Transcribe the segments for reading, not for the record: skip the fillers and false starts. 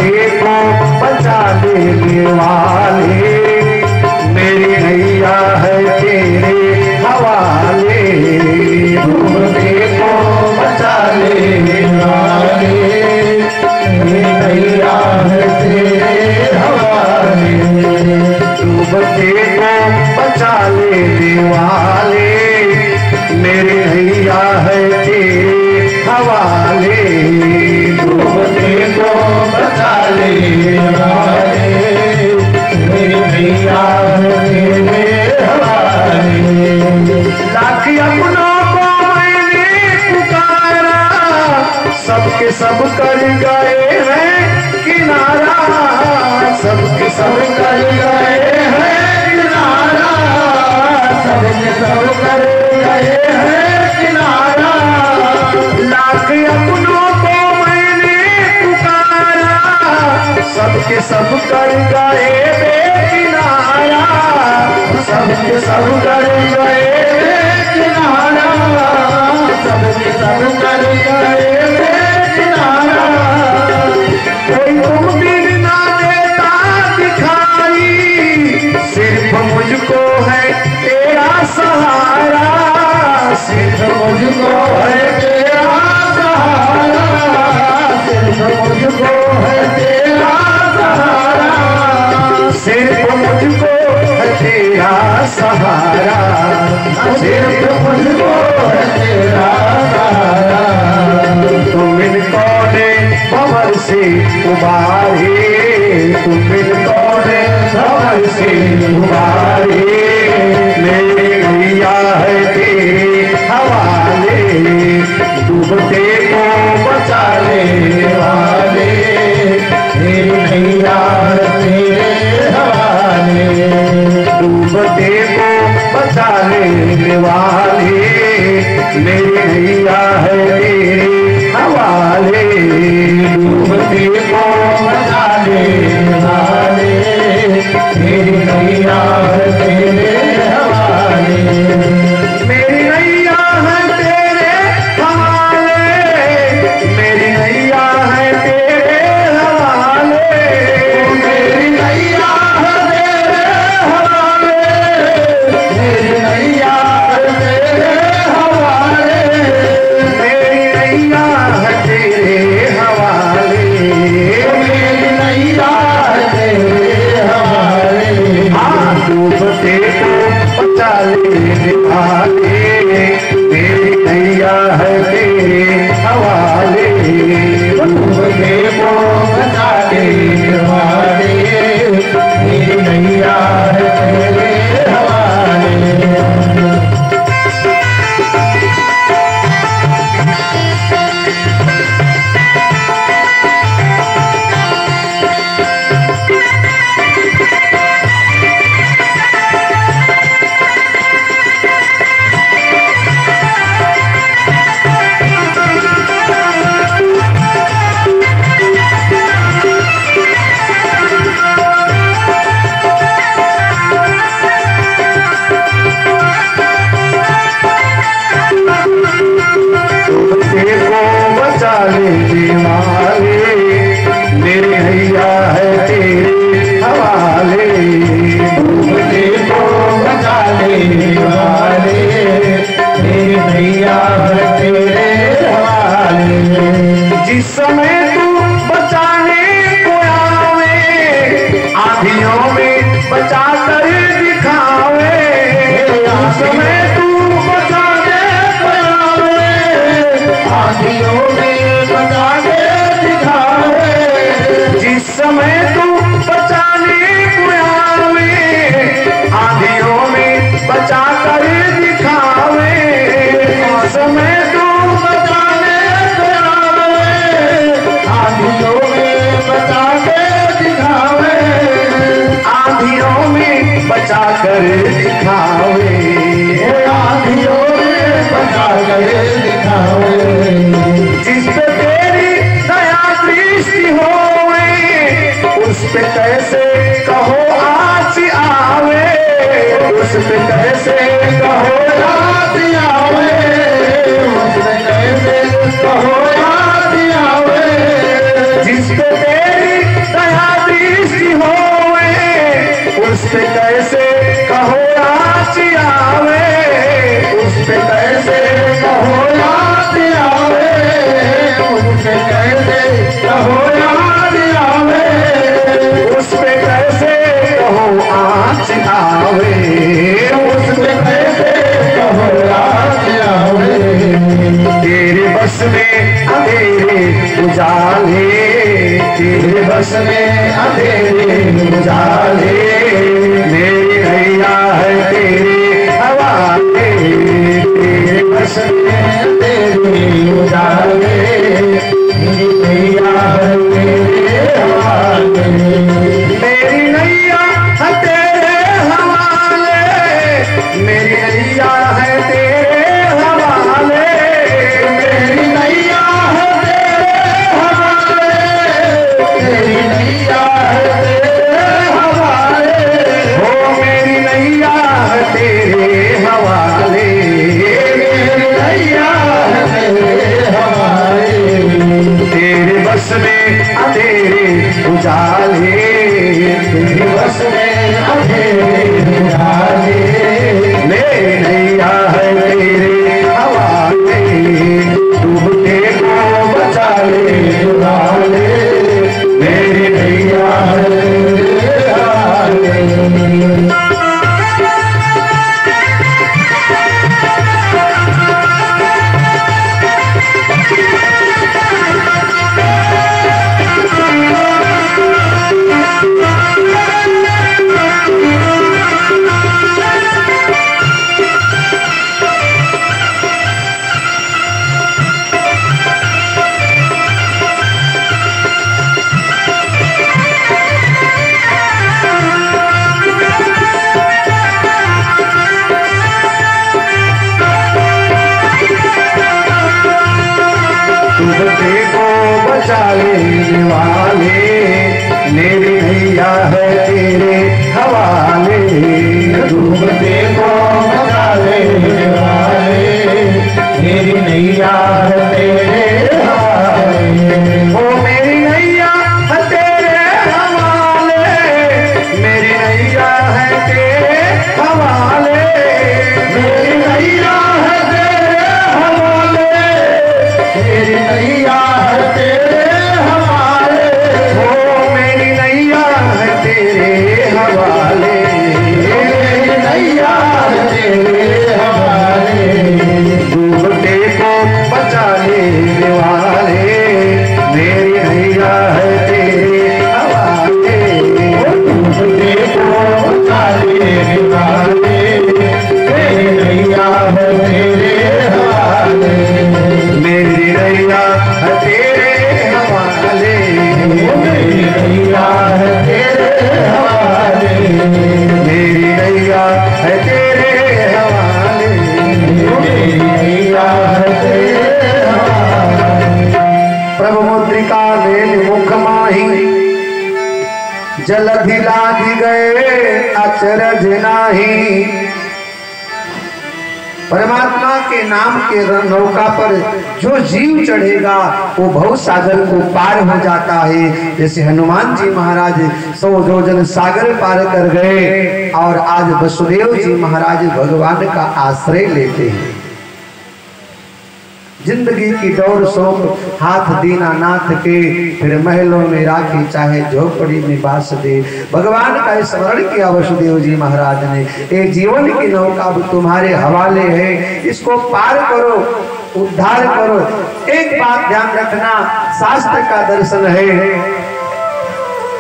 डूबते को बचा लेने वाले, मेरी नैया है तेरे हवाले। डूबते को बचा लेने वाले, मेरी नैया है तेरे हवाले। डूबते को बचा लेने वाले, मेरी नैया है तेरे हवाले। डूबते को बचा लेने वाले, मेरी नैया है तेरे हवाले। लाख अपनों को मैंने पुकारा, सबके सब कर गए हैं किनारा। सबके सब कर गए हैं किनारा, सबके सब कर गए हैं किनारा। लाख अपनों को मैंने पुकारा, सबके सब कर गए बेकिनारा। सबके सब कर गए बेकिनारा, सबके सब कर गए बेकिनारा। कोई तुम दिन ना देता दिखाई, सिर्फ मुझको है तेरा सहारा। सिर्फ मुझको है तेरा सहारा, सिर्फ मुझको है तेरा सहारा। सिर्फ मुझको है तेरा सहारा, सिर्फ मुझको है तेरा सहारा। तुम इनको ने भंवर से उबारे, तुम इनको ने भंवर से उबारे। मेरी नैया है तेरे हवाले, डूबते को बचा लेने वाले, मेरी नैया है तेरे हवाले। डूबते को बचा लेने वाले, मेरी नैया है तेरे हवाले। डूबते को बचा लेने वाले, मेरी नैया है तेरे हवाले। मेरी नैया है तेरे हवाले, मेरी नैया है तेरे हवाले। मेरी नैया है तेरे हवाले, मेरी नैया है तेरे हवाले। मेरी नैया है तेरे हवाले, मेरी नैया है तेरे हवाले। हाँ, डूबते को बचा लेने वाले, मेरी नैया है तेरे हवाले। डूबते को बचा लेने वाले, मेरी नैया है तेरे हवाले। लेने वाले, मेरी नैया है तेरे हवाले। डूबते को बचा लेने वाले, मेरी नैया है तेरे हवाले। जिस समय तू बचाने को आवे, आंधियों में बचा कर दिखावे। जिस समय तू बचाने को आवे, आंधियों में बचा के दिखावे। जिस समय तू बचाने को आवे, आंधियों में बचा कर दिखावे। जिस समय तू बचाने को आवे, आंधियों में बचा के दिखावे। आंधियों में बचा कर दिखावे, आंधियों में बचा कर दिखावे। जिस पे तेरी दया दृष्टि होवे, उस पे कैसे कहो आज आवे। उस पे कैसे कहो आज आवे, उस पे कैसे कहो आज आवे। जिस पे तेरी उजाले, तेरे बस में अंधेरे उजाले, मेरी नैया है तेरे हवाले, तेरे बस में अंधेरे उजाले, मेरी नैया है तेरे हवाले, मेरी नैया है तेरे हवाले, मेरी नैया है तेरे हवाले, मेरी नैया है तेरे हवाले, मेरी नैया है तेरे हवाले, हो मेरी नैया है तेरे हवाले, मेरी नैया है तेरे हवाले, तेरे बस में अंधेरे उजाले, तेरे बस में अंधेरे उजाले, मेरी नैया है तेरे हवाले, डूबते को बचा ले उड़ाले, मेरी नैया है तेरे हवाले। डूबते को बचा लेने वाले, मेरी नैया है तेरे हवाले, डूबते को बचा लेने वाले, मेरी नैया है तेरे हवाले, ओ मेरी नैया है तेरे हवाले, मेरी नैया है तेरे हवाले, मेरी नैया है तेरे हवाले, मेरी नैया है तेरे हवाले, ओ मेरी नैया है तेरे हवाले, मेरी नैया है तेरे हवाले, डूबते को बचा लेने वाले, मेरी नैया है तेरे हवाले, डूबते को बचा लेने वाले, मेरी नैया है तेरे हवाले, मेरी नैया है तेरे हवाले, मेरी नैया है तेरे हवाले, मेरी नैया है तेरे हवाले, मेरी नैया है तेरे हवाले। प्रभु मुद्रिका मेल मुख माही, जलधि लागी गए अचरज नाही, परमात्मा के नाम के नौका पर जो जीव चढ़ेगा वो भव सागर को पार हो जाता है। जैसे हनुमान जी महाराज 100 योजन सागर पार कर गए और आज वसुदेव जी महाराज भगवान का आश्रय लेते हैं। जिंदगी की दौड़ सौंप हाथ दीना नाथ के, फिर महलों में राखी चाहे झोपड़ी में बास दे। भगवान का स्मरण किया वसुदेव जी महाराज ने। ये जीवन की नौका अब तुम्हारे हवाले है, इसको पार करो, उद्धार करो। एक बात ध्यान रखना, शास्त्र का दर्शन है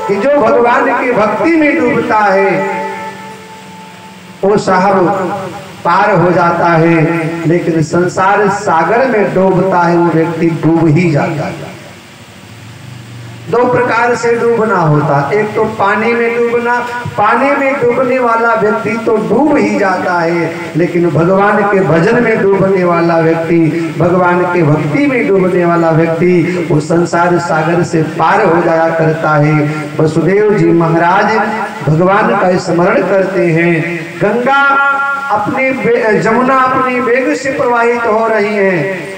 कि जो भगवान की भक्ति में डूबता है वो साहब पार हो जाता है, लेकिन संसार सागर में डूबता है वो व्यक्ति डूब ही जाता है। दो प्रकार से डूबना होता, एक तो पानी में डूबना, पानी में डूबने वाला व्यक्ति तो डूब ही जाता है, लेकिन भगवान के भजन में डूबने वाला व्यक्ति, भगवान के भक्ति में डूबने वाला व्यक्ति वो संसार सागर से पार हो जाया करता है। वसुदेव जी महाराज भगवान का स्मरण करते हैं। गंगा अपनी जमुना अपनी वेग से प्रवाहित हो रही है।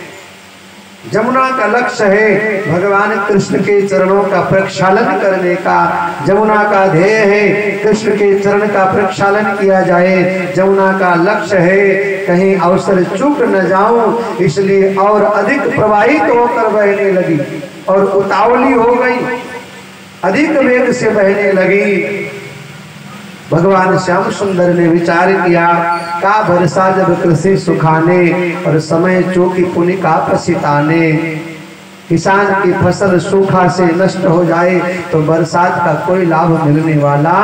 जमुना का लक्ष्य है भगवान कृष्ण के चरणों का प्रक्षालन करने का। जमुना का ध्येय है कृष्ण के चरण का प्रक्षालन किया जाए। जमुना का लक्ष्य है कहीं अवसर चूक न जाऊं, इसलिए और अधिक प्रवाहित होकर बहने लगी और उतावली हो गई, अधिक वेग से बहने लगी। भगवान श्याम सुंदर ने विचार किया, का भरसा जब कृषि सुखाने और समय चौकी पुनि का पसिताने। किसान की फसल सूखा से नष्ट हो जाए तो बरसात का कोई लाभ मिलने वाला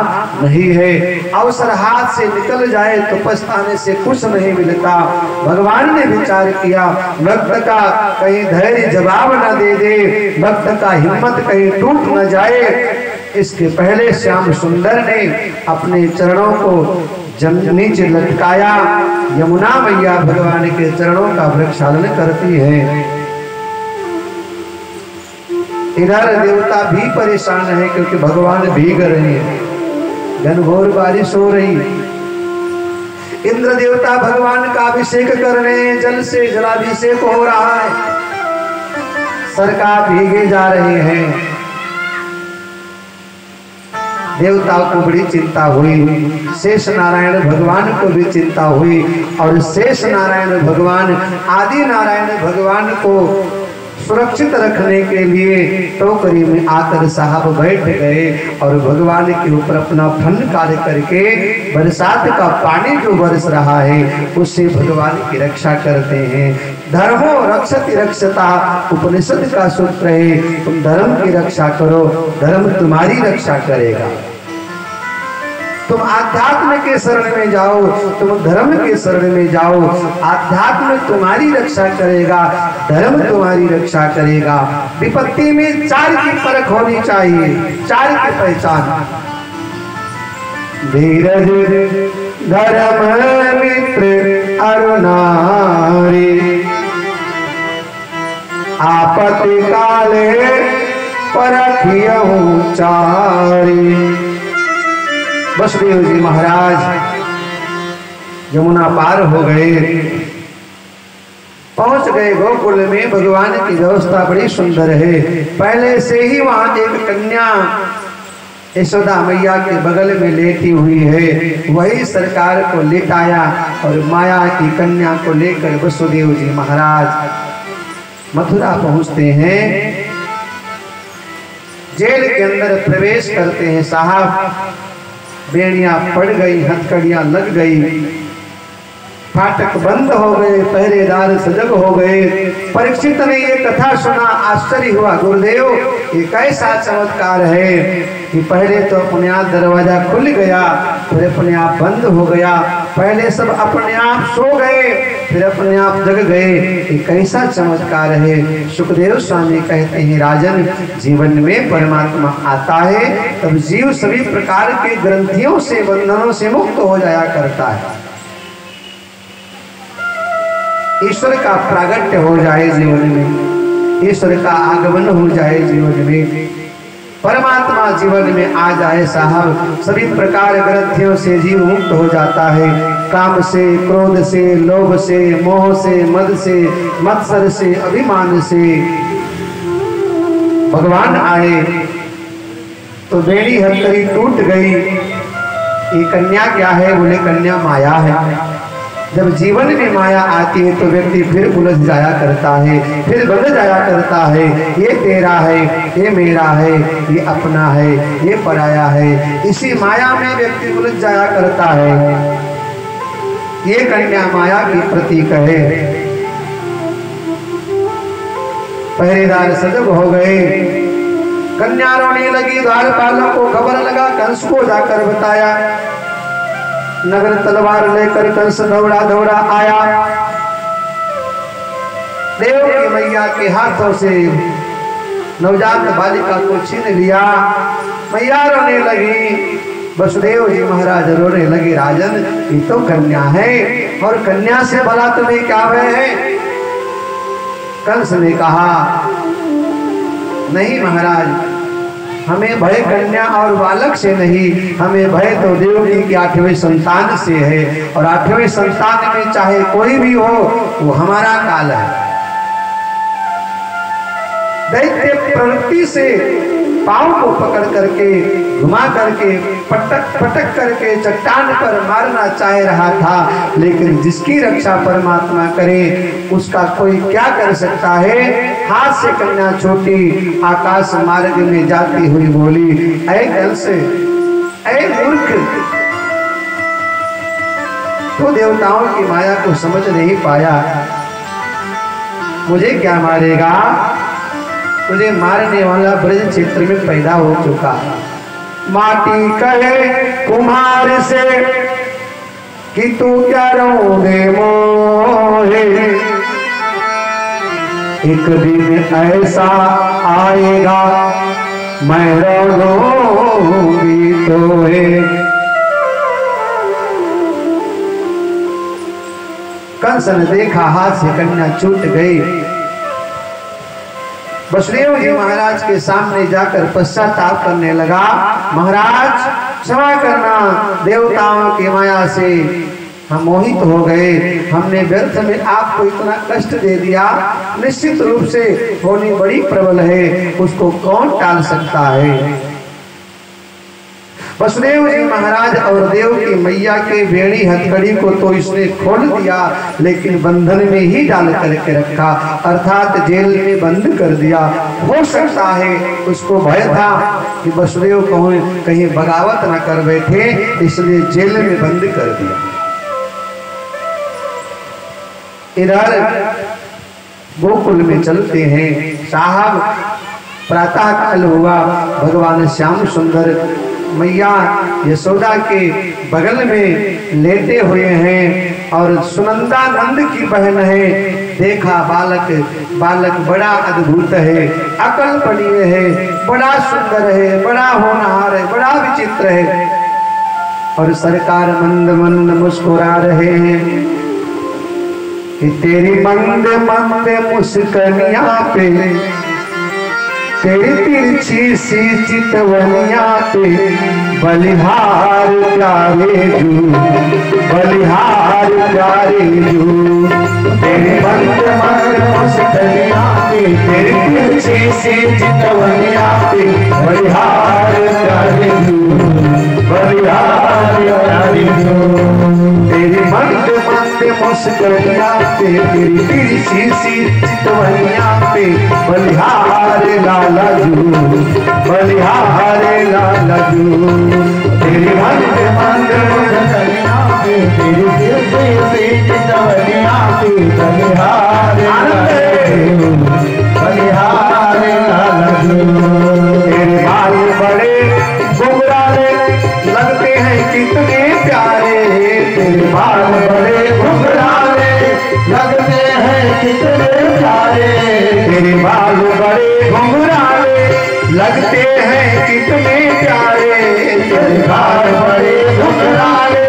नहीं है। अवसर हाथ से निकल जाए तो पछताने से कुछ नहीं मिलता। भगवान ने विचार किया, भक्त का कहीं धैर्य जवाब न दे दे, भक्त का हिम्मत कहीं टूट न जाए, इसके पहले श्याम सुंदर ने अपने चरणों को नीचे लटकाया। यमुना मैया भगवान के चरणों का प्रक्षालन करती है। इधर देवता भी परेशान है क्योंकि भगवान भीग रहे हैं, घनघोर बारिश हो रही। इंद्र देवता भगवान का अभिषेक कर रहे हैं, जल से जलाभिषेक हो रहा है, सरकार भीगे जा रहे हैं। देवताओं को बड़ी चिंता हुई, शेष नारायण भगवान को भी चिंता हुई और शेष नारायण भगवान आदि नारायण भगवान को सुरक्षित रखने के लिए टोकरी में आकर साहब बैठ गए और भगवान के ऊपर अपना फन कार्य करके बरसात का पानी जो बरस रहा है उससे भगवान की रक्षा करते हैं। धर्मो रक्षति रक्षता उपनिषद का सूत्र है, तुम धर्म की रक्षा करो, धर्म तुम्हारी रक्षा करेगा। तुम आध्यात्म के शरण में जाओ, तुम धर्म के शरण में जाओ, आध्यात्म तुम्हारी रक्षा करेगा, धर्म तुम्हारी रक्षा करेगा। विपत्ति में चार की परख होनी चाहिए, चार की पहचान, धीरज धर्म मित्र अरुणारी, आपत्ति काले परखियहु चारी। वसुदेव जी महाराज यमुना पार हो गए, पहुंच गए गोकुल में। भगवान की व्यवस्था बड़ी सुंदर है। पहले से ही वहां एक कन्या यशोदा मैया के बगल में लेटी हुई है, वही सरकार को लेटाया और माया की कन्या को लेकर वसुदेव जी महाराज मथुरा पहुंचते हैं। जेल के अंदर प्रवेश करते हैं। साहब बेड़ियां पड़ गई, हथकड़ियां लग गई, फाटक बंद हो गए, पहरेदार सजग हो गए। परीक्षित ने ये कथा सुना, आश्चर्य हुआ, गुरुदेव ये कैसा चमत्कार है कि पहले तो अपने आप दरवाजा खुल गया, फिर अपने आप बंद हो गया, पहले सब अपने आप सो गए, फिर अपने आप जग गए, ये कैसा चमत्कार है। सुखदेव स्वामी कहते हैं, राजन जीवन में परमात्मा आता है तब जीव सभी प्रकार के ग्रंथियों से, बंधनों से मुक्त हो जाया करता है। ईश्वर का प्रागट्य हो जाए जीवन में, ईश्वर का आगमन हो जाए जीवन में, परमात्मा जीवन में आ जाए साहब, सभी प्रकार ग्रंथियों से जीव मुक्त हो जाता है। काम से, क्रोध से, लोभ से, मोह से, मद से, मत्सर से, अभिमान से। भगवान आए तो बेड़ी हथकड़ी टूट गई। ये कन्या क्या है? बोले कन्या माया है। जब जीवन में माया आती है तो व्यक्ति फिर उलझ जाया करता है, फिर बदल जाया करता है। ये तेरा है, ये मेरा है, ये अपना है, ये पराया है। इसी माया में व्यक्ति उलझ जाया करता है। ये कन्या माया की प्रतीक है। पहरेदार सजग हो गए, कन्या रोने लगी। द्वारपालों को खबर लगा, कंस को जाकर बताया। नगर तलवार लेकर कंस दौड़ा दौड़ा आया। देव की मैया के हाथों से नवजात बालिका को छीन लिया। मैया रोने लगी। वसुदेव जी महाराज रोने लगे, राजन ये तो कन्या है और कन्या से भला तुम्हें क्या भय है? कंस ने कहा, नहीं महाराज, हमें भय कन्या और बालक से नहीं, हमें भय तो देवकी की 8वें संतान से है, और 8वें संतान में चाहे कोई भी हो वो हमारा काल है। दैत्य प्रवृत्ति से पांव को पकड़ करके, घुमा करके, पटक पटक करके चट्टान पर मारना चाह रहा था, लेकिन जिसकी रक्षा परमात्मा करे उसका कोई क्या कर सकता है। हाथ से कन्या छोटी आकाश मार्ग में जाती हुई बोली, ऐ कंस, ऐ मूर्ख, तो देवताओं की माया को समझ नहीं पाया, मुझे क्या मारेगा? तुझे मारने वाला ब्रज क्षेत्र में पैदा हो चुका है। माटी कहे कुम्हार से कि तू क्या रोगे मोहे, एक दिन ऐसा आएगा मैं रोऊंगी तोहे। कंस ने देखा हाथ से कन्या छूट गई। वसुदेव जी महाराज के सामने जाकर पश्चाताप करने लगा, महाराज क्षमा करना, देवताओं की माया से हम मोहित हो गए, हमने व्यर्थ में आपको इतना कष्ट दे दिया। निश्चित रूप से होनी बड़ी प्रबल है, उसको कौन टाल सकता है। वसुदेव जी महाराज और देव की मैया के बेड़ी हथकड़ी को तो इसने खोल दिया, लेकिन बंधन में ही डाल करके रखा, अर्थात जेल में बंद कर दिया। हो सकता है उसको भय था कि वसुदेव कहीं बगावत न कर बैठे, इसलिए जेल में बंद कर दिया। इधर गोकुल में चलते हैं साहब। प्रातः काल हुआ, भगवान श्याम सुंदर मैया यशोदा के बगल में लेटे हुए हैं और सुनंदा नंद की बहन है। देखा बालक बड़ा अद्भुत है, अकल पड़ी है, बड़ा सुंदर है, बड़ा होनहार है, बड़ा विचित्र है। और सरकार मंद मंद मुस्कुरा रहे हैं कि तेरी मंद मंद मुस्कनिया पे, तेरी तिरछी सी चितवनिया पे बलिहार प्यारे जू, बलिहार प्यारे जू। तेरी मंद मंद मुस्कनिया पे, तेरी तिरछी सी चितवनिया पे बलिहार प्यारे जू, बलिहार प्यारे जू। तेरी मंद मंद मुस्कनिया पे, तेरी तिरछी सी चितवनिया पे बलिहार लाला जू, बलिहार लाला जू। तेरी मंद मंद मुस्कनिया पे, तेरी तिरछी सी चितवनिया पे बलिहार लाला जू, बलिहार लाला जू। तेरे बाल बड़े घुंघराले लगते हैं कितने प्यारे, तेरे बाल बड़े घुंघराले लगते हैं कितने प्यारे, तेरे बाल बड़े घुंघराले लगते हैं कितने प्यारे, तेरे बाल बड़े घुंघराले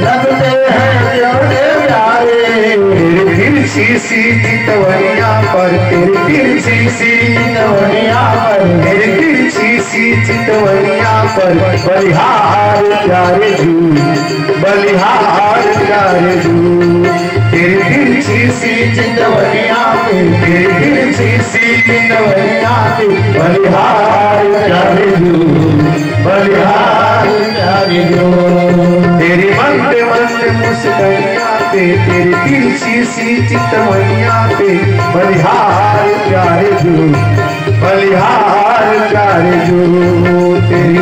लगते हैं कितने प्यारे। तेरी तिरछी सी चितवनिया पर, तेरी तिरछी सी चितवनिया पर, तेरी तिरछी सी चितवनिया पर बलिहार प्यारे जू, बलिहार प्यारे जू। तेरी तिरछी सी चितवनिया पे, तेरी तिरछी सी चितवनिया पे बलिहार प्यारे जू, बलिहार प्यारे जू। तेरी मंद मंद मुस्कनिया पे, तेरी तिरछी सी चितवनिया पे बलिहार प्यारे जू, बलिहार प्यारे जू। तेरी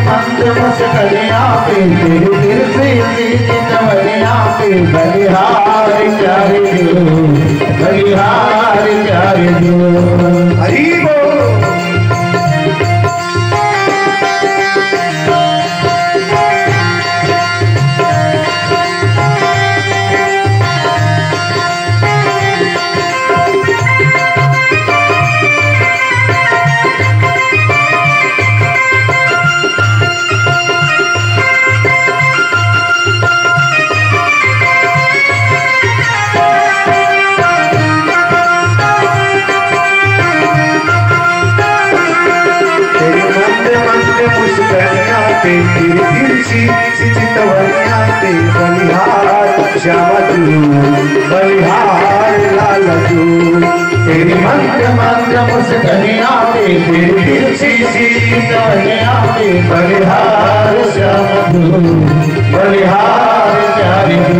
मंद मुस्कनिया पे, तेरी तिरछी सी चितवनिया पे बलिहार प्यारे जू, बलिहार प्यारे जू। हरि बोल। तेरी तिरछी सी चितवनिया पे बलिहार श्यामा जू, बलिहार लाला जू। तेरी मंद मंद मुस्कनिया पे, तेरी तिरछी सी चितवनिया पे बलिहार श्यामा जू, बलिहार प्यारे जू।